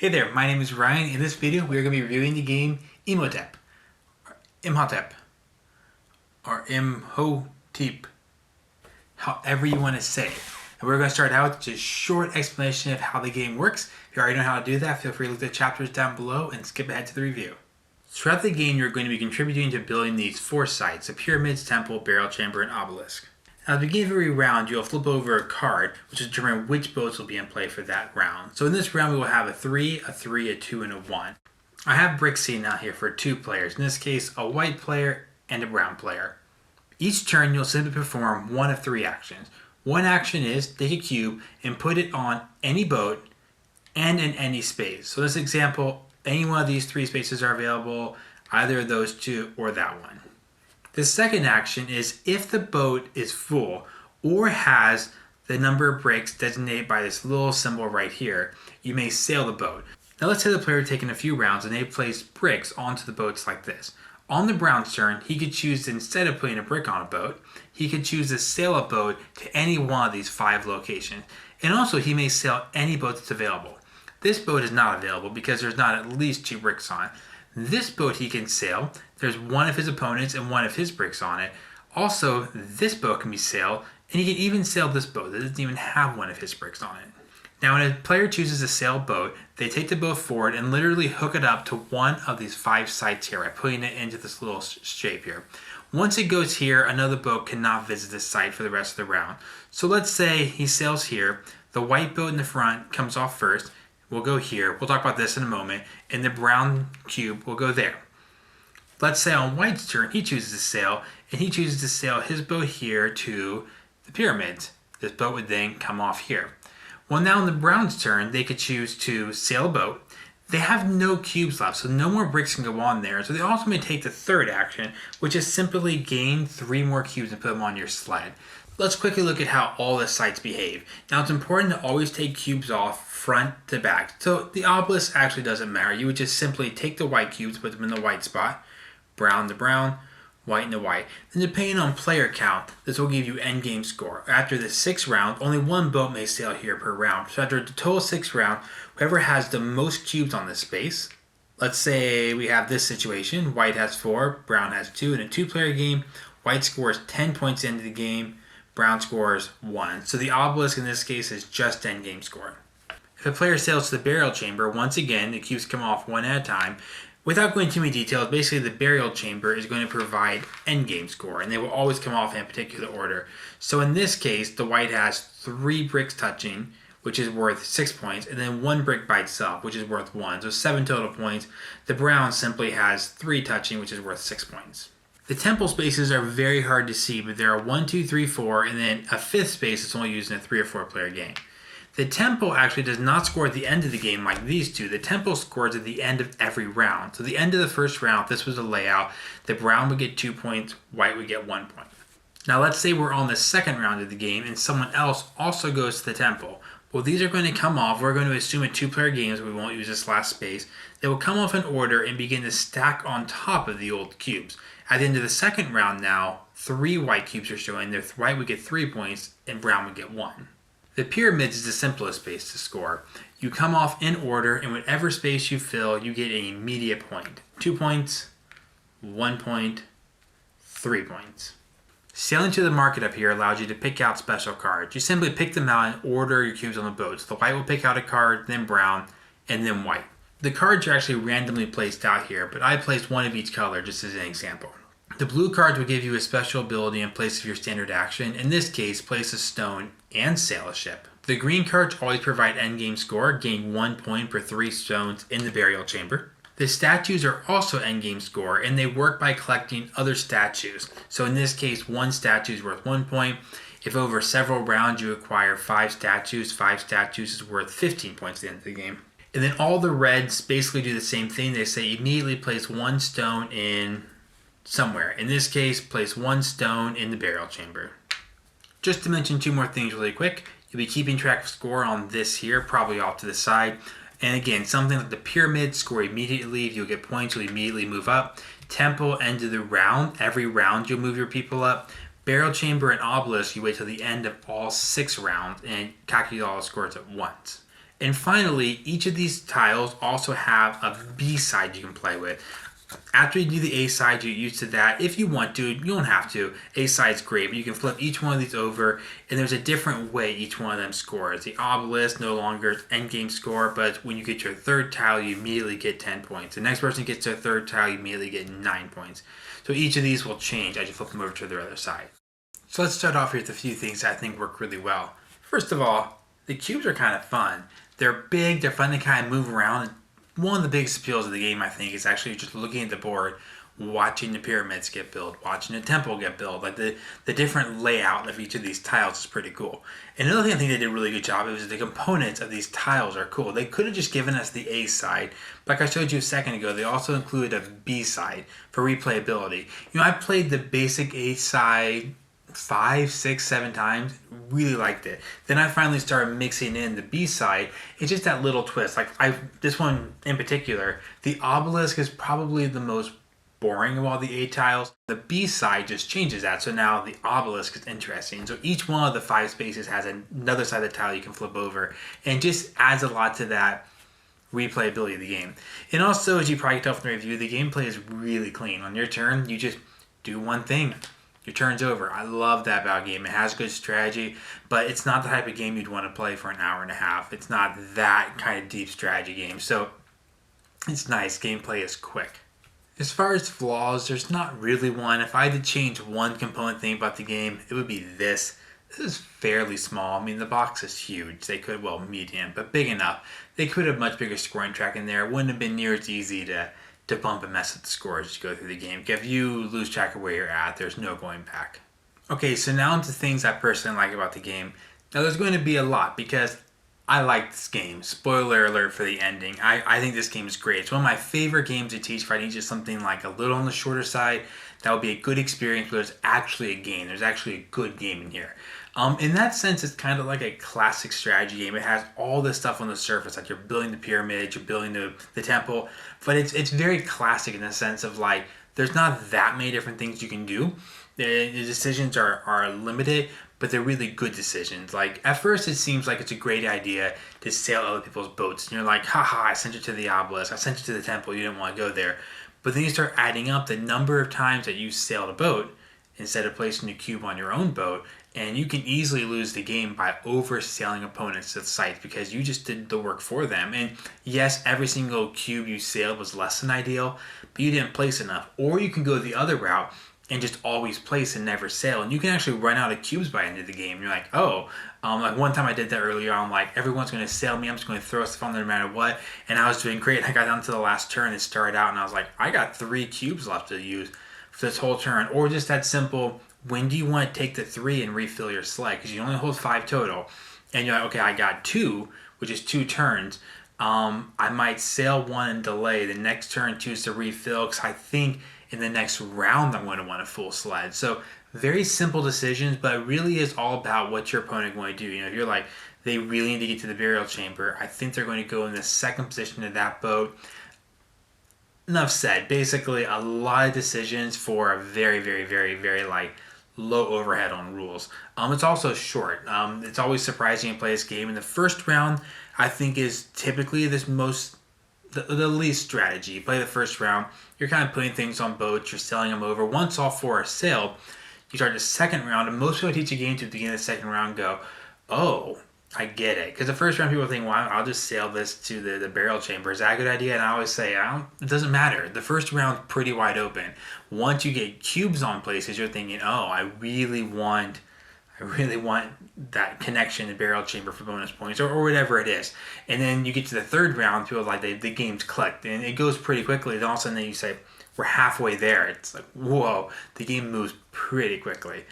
Hey there, my name is Ryan. In this video, we are going to be reviewing the game Imhotep, or Imhotep, however you want to say it. And we're going to start out with just a short explanation of how the game works. If you already know how to do that, feel free to look at the chapters down below and skip ahead to the review. Throughout the game, you're going to be contributing to building these 4 sites: the pyramids, temple, burial chamber, and obelisk. Now, at the beginning of every round, you'll flip over a card, which will determine which boats will be in play for that round. So in this round, we will have a 3, a 3, a 2, and a 1. I have bricks seen out here for 2 players. In this case, a white player and a brown player. Each turn, you'll simply perform one of 3 actions. One action is take a cube and put it on any boat and in any space. So in this example, any one of these 3 spaces are available, either of those 2 or that one. The second action is if the boat is full or has the number of bricks designated by this little symbol right here, you may sail the boat. Now let's say the player taken a few rounds and they place bricks onto the boats like this. On the brown's turn, he could choose, instead of putting a brick on a boat, he could choose to sail a boat to any one of these 5 locations. And also he may sail any boat that's available. This boat is not available because there's not at least 2 bricks on it. This boat he can sail. There's one of his opponents and one of his bricks on it. Also, this boat can be sailed, and he can even sail this boat that doesn't even have one of his bricks on it. Now, when a player chooses to sail a boat, they take the boat forward and literally hook it up to one of these 5 sites here by putting it into this little shape here. Once it goes here, another boat cannot visit this site for the rest of the round. So let's say he sails here. The white boat in the front comes off first. We'll go here. We'll talk about this in a moment. And the brown cube will go there. Let's say on white's turn, he chooses to sail, and he chooses to sail his boat here to the pyramids. This boat would then come off here. Well, now on the brown's turn, they could choose to sail a boat. They have no cubes left, so no more bricks can go on there. So they also may take the third action, which is simply gain 3 more cubes and put them on your sled. Let's quickly look at how all the sites behave. Now, it's important to always take cubes off front to back. So the obelisk actually doesn't matter. You would just simply take the white cubes, put them in the white spot, brown to brown, white to white. Then depending on player count, this will give you endgame score. After the 6th round, only 1 boat may sail here per round. So after the total 6th round, whoever has the most cubes on this space, let's say we have this situation, white has 4, brown has 2. In a 2-player game, white scores 10 points into the game, brown scores 1. So the obelisk in this case is just endgame score. If a player sails to the burial chamber, once again, the cubes come off one at a time. Without going into too many details, basically the burial chamber is going to provide endgame score, and they will always come off in a particular order. So in this case, the white has 3 bricks touching, which is worth 6 points, and then 1 brick by itself, which is worth 1. So 7 total points. The brown simply has 3 touching, which is worth 6 points. The temple spaces are very hard to see, but there are 1, 2, 3, 4, and then a 5th space that's only used in a 3 or 4 player game. The temple actually does not score at the end of the game like these 2. The temple scores at the end of every round. So the end of the first round, this was a layout. The brown would get 2 points, white would get 1 point. Now let's say we're on the 2nd round of the game and someone else also goes to the temple. Well, these are going to come off. We're going to assume a 2-player game, so we won't use this last space. They will come off in order and begin to stack on top of the old cubes. At the end of the 2nd round now, 3 white cubes are showing. The white would get 3 points and brown would get 1. The pyramids is the simplest space to score. You come off in order, and whatever space you fill, you get an immediate point. 2 points, 1 point, 3 points. Sailing to the market up here allows you to pick out special cards. You simply pick them out and order your cubes on the boats. The white will pick out a card, then brown, and then white. The cards are actually randomly placed out here, but I placed one of each color just as an example. The blue cards will give you a special ability in place of your standard action. In this case, place a stone and sail a ship. The green cards always provide endgame score, gain 1 point per 3 stones in the burial chamber. The statues are also endgame score, and they work by collecting other statues. So in this case, 1 statue is worth 1 point. If over several rounds you acquire 5 statues is worth 15 points at the end of the game. And then all the reds basically do the same thing. They say immediately place 1 stone in somewhere. In this case, place 1 stone in the burial chamber. Just to mention 2 more things really quick, you'll be keeping track of score on this here, probably off to the side. And again, something like the pyramid, score immediately. If you'll get points, you'll immediately move up. Temple, end of the round. Every round you'll move your people up. Burial chamber and obelisk, you wait till the end of all 6 rounds and calculate all the scores at once. And finally, each of these tiles also have a B side you can play with. After you do the A side, you're used to that. If you want to, you don't have to. A side's great, but you can flip each one of these over, and there's a different way each one of them scores. The obelisk no longer endgame score, but when you get your third tile, you immediately get 10 points. The next person gets their third tile, you immediately get 9 points. So each of these will change as you flip them over to their other side. So let's start off here with a few things I think work really well. First of all, the cubes are kind of fun. They're big, they're fun to kind of move around. One of the biggest appeals of the game, I think, is actually just looking at the board, watching the pyramids get built, watching the temple get built. Like the different layout of each of these tiles is pretty cool. And another thing I think they did a really good job of is the components of these tiles are cool. They could have just given us the A side. Like I showed you a second ago, they also included a B side for replayability. You know, I played the basic A side 5, 6, 7 times, really liked it. Then I finally started mixing in the B side. It's just that little twist. Like this one in particular, the obelisk is probably the most boring of all the A tiles. The B side just changes that, so now the obelisk is interesting. So each one of the 5 spaces has another side of the tile you can flip over, and just adds a lot to that replayability of the game. And also, as you probably can tell from the review, the gameplay is really clean. On your turn, you just do one thing. Your turn's over. I love that about a game. It has good strategy, but it's not the type of game you'd want to play for an hour and a half. It's not that kind of deep strategy game. So it's nice. Gameplay is quick. As far as flaws, there's not really one. If I had to change one component thing about the game, it would be this. This is fairly small. I mean, the box is huge. They could, well, medium, but big enough. They could have much bigger scoring track in there. It wouldn't have been near as easy to bump and mess with the scores as you go through the game. If you lose track of where you're at, there's no going back. Okay, so now into things I personally like about the game. Now there's going to be a lot because I like this game. Spoiler alert for the ending. I think this game is great. It's one of my favorite games to teach if I need just something like a little on the shorter side. That would be a good experience, but there's actually a game. There's actually a good game in here. In that sense, it's kind of like a classic strategy game. It has all this stuff on the surface, like you're building the pyramid, you're building the temple, but it's very classic in the sense of like there's not that many different things you can do. The decisions are limited, but they're really good decisions. Like at first, it seems like it's a great idea to sail other people's boats, and you're like, haha, I sent you to the obelisk, I sent you to the temple, you didn't want to go there. But then you start adding up the number of times that you sailed a boat instead of placing a cube on your own boat, and you can easily lose the game by oversailing opponents to the sites because you just did the work for them. And yes, every single cube you sailed was less than ideal, but you didn't place enough. Or you can go the other route and just always place and never sail. And you can actually run out of cubes by the end of the game. You're like, oh, like one time I did that earlier. I'm like, everyone's going to sail me. I'm just going to throw stuff on there no matter what. And I was doing great. I got down to the last turn and started out, and I was like, I got 3 cubes left to use for this whole turn. Or just that simple, when do you want to take the 3 and refill your sled? Because you only hold 5 total. And you're like, okay, I got 2, which is 2 turns. I might sail 1 and delay. The next turn, choose to refill because I think in the next round I'm going to want a full sled. So very simple decisions, but it really is all about what your opponent going to do. You know, if you're like, they really need to get to the burial chamber, I think they're going to go in the second position of that boat. Enough said. Basically, a lot of decisions for a very, very, very, very like low overhead on rules. It's also short. It's always surprising to play this game. In the first round, I think is typically the least strategy. You play the first round, you're kind of putting things on boats, you're sailing them over. Once all 4 are sailed, you start the second round, and most people teach a game to begin the second round go, oh, I get it. Because the first round people think, well, I'll just sail this to the burial chamber. Is that a good idea? And I always say, it doesn't matter. The first round's pretty wide open. Once you get cubes on places, you're thinking, oh, I really want that connection to burial chamber for bonus points or whatever it is. And then you get to the third round, people are like, the game's clicked. And it goes pretty quickly. And all of a sudden then you say, we're halfway there. It's like, whoa, the game moves pretty quickly.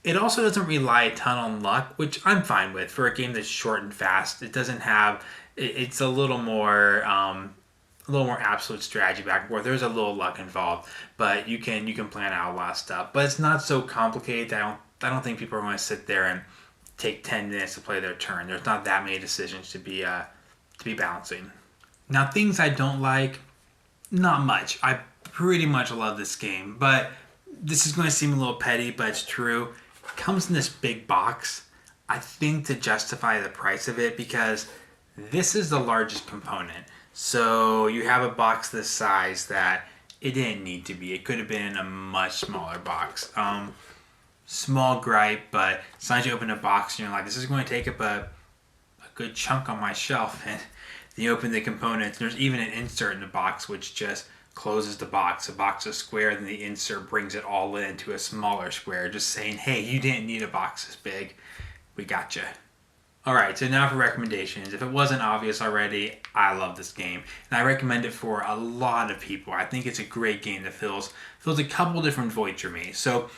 It also doesn't rely a ton on luck, which I'm fine with. For a game that's short and fast, it doesn't have. It's a little more absolute strategy back and forth. There's a little luck involved, but you can plan out a lot of stuff. But it's not so complicated. I don't think people are going to sit there and take 10 minutes to play their turn. There's not that many decisions to be balancing. Now, things I don't like, not much. I pretty much love this game, but this is going to seem a little petty, but it's true. It comes in this big box, I think, to justify the price of it, because This is the largest component. So you have a box this size that it didn't need to be. It could have been in a much smaller box. Small gripe, but sometimes you open a box and you're like, this is going to take up a good chunk on my shelf. And then you open the components. There's even an insert in the box which just closes the box. The box is square, then the insert brings it all into a smaller square, just saying, hey, you didn't need a box this big. We gotcha. Alright, so now for recommendations. If it wasn't obvious already, I love this game. And I recommend it for a lot of people. I think it's a great game that fills a couple different voids for me. So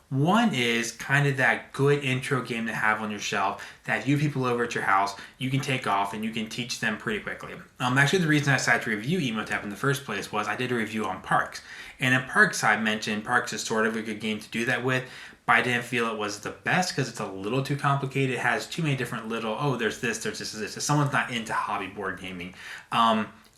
one is kind of that good intro game to have on your shelf that you people over at your house, you can take off and you can teach them pretty quickly. Actually, the reason I decided to review Imhotep in the first place was I did a review on Parks. And in Parks, I mentioned Parks is sort of a good game to do that with, but I didn't feel it was the best because it's a little too complicated. It has too many different little, oh, there's this, there's this, there's this. Someone's not into hobby board gaming.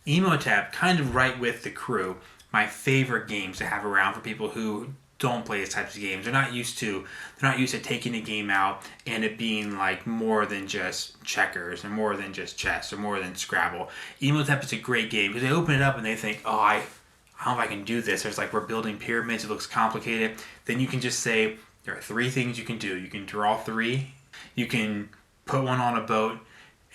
Imhotep, kind of right with The Crew, my favorite games to have around for people who don't play these types of games. They're not used to taking a game out and it being like more than just checkers or more than just chess or more than Scrabble. Imhotep is a great game because they open it up and they think, oh, I don't know if I can do this. There's like, we're building pyramids. It looks complicated. Then you can just say, there are 3 things you can do. You can draw 3. You can put one on a boat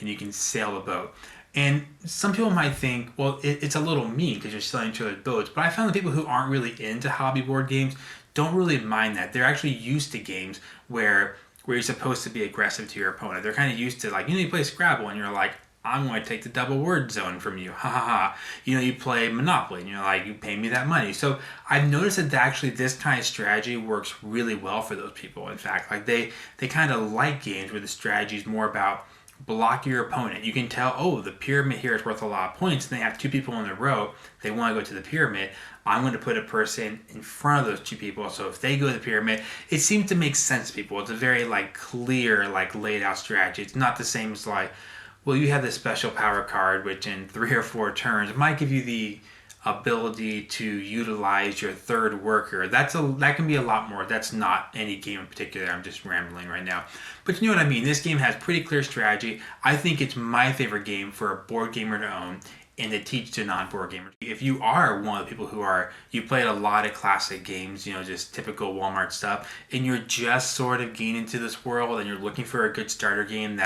and you can sail a boat. And some people might think, well, it's a little mean because you're selling each other's boats. But I found that people who aren't really into hobby board games don't really mind that. They're actually used to games where you're supposed to be aggressive to your opponent. They're kind of used to, like, you play Scrabble and you're like, I'm going to take the double word zone from you. Ha ha ha. You play Monopoly and you're like, you pay me that money. So I've noticed that actually this kind of strategy works really well for those people. In fact, like they kind of like games where the strategy is more about block your opponent. You can tell, oh, the pyramid here is worth a lot of points, and they have 2 people in a row. They want to go to the pyramid. I'm going to put a person in front of those 2 people. So if they go to the pyramid, it seems to make sense to people. It's a very clear, laid out strategy. It's not the same as well, you have this special power card, which in 3 or 4 turns might give you the ability to utilize your 3rd worker. That can be a lot more. That's not any game in particular. I'm just rambling right now. But you know what I mean. This game has pretty clear strategy. I think it's my favorite game for a board gamer to own and to teach to non-board gamers. If you are one of the people you played a lot of classic games, just typical Walmart stuff, and you're just sort of getting into this world and you're looking for a good starter game,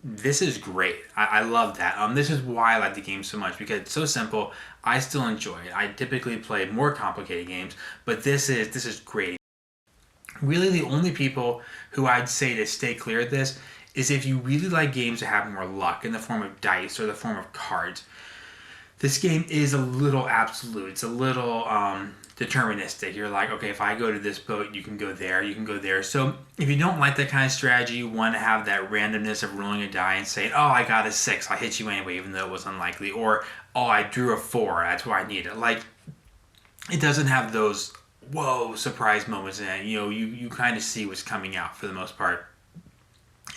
this is great. I love that. This is why I like the game so much, because it's so simple. I still enjoy it. I typically play more complicated games, but this is great. Really, the only people who I'd say to stay clear of this is if you really like games that have more luck in the form of dice or the form of cards. This game is a little absolute. It's a little deterministic. You're like, okay, if I go to this boat, you can go there, you can go there. So if you don't like that kind of strategy, you want to have that randomness of rolling a die and saying, oh, I got a 6, I'll hit you anyway, even though it was unlikely. Or, oh, I drew a 4, that's why I need it. It doesn't have those, whoa, surprise moments in it. You kind of see what's coming out for the most part.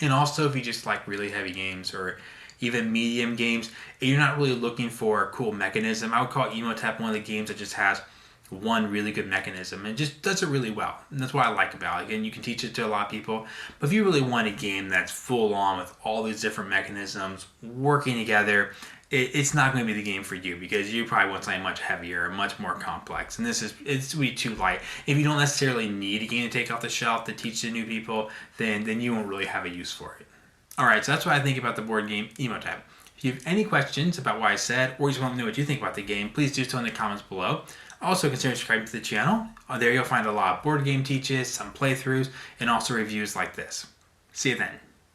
And also, if you just like really heavy games or even medium games, and you're not really looking for a cool mechanism, I would call Imhotep one of the games that just has one really good mechanism and just does it really well. And that's what I like about it. And you can teach it to a lot of people. But if you really want a game that's full on with all these different mechanisms working together, it's not going to be the game for you, because you probably want something much heavier, much more complex. And it's way too light. If you don't necessarily need a game to take off the shelf to teach to new people, then you won't really have a use for it. Alright, so that's what I think about the board game Imhotep. If you have any questions about what I said, or you just want to know what you think about the game, please do so in the comments below. Also, consider subscribing to the channel. There you'll find a lot of board game teaches, some playthroughs, and also reviews like this. See you then.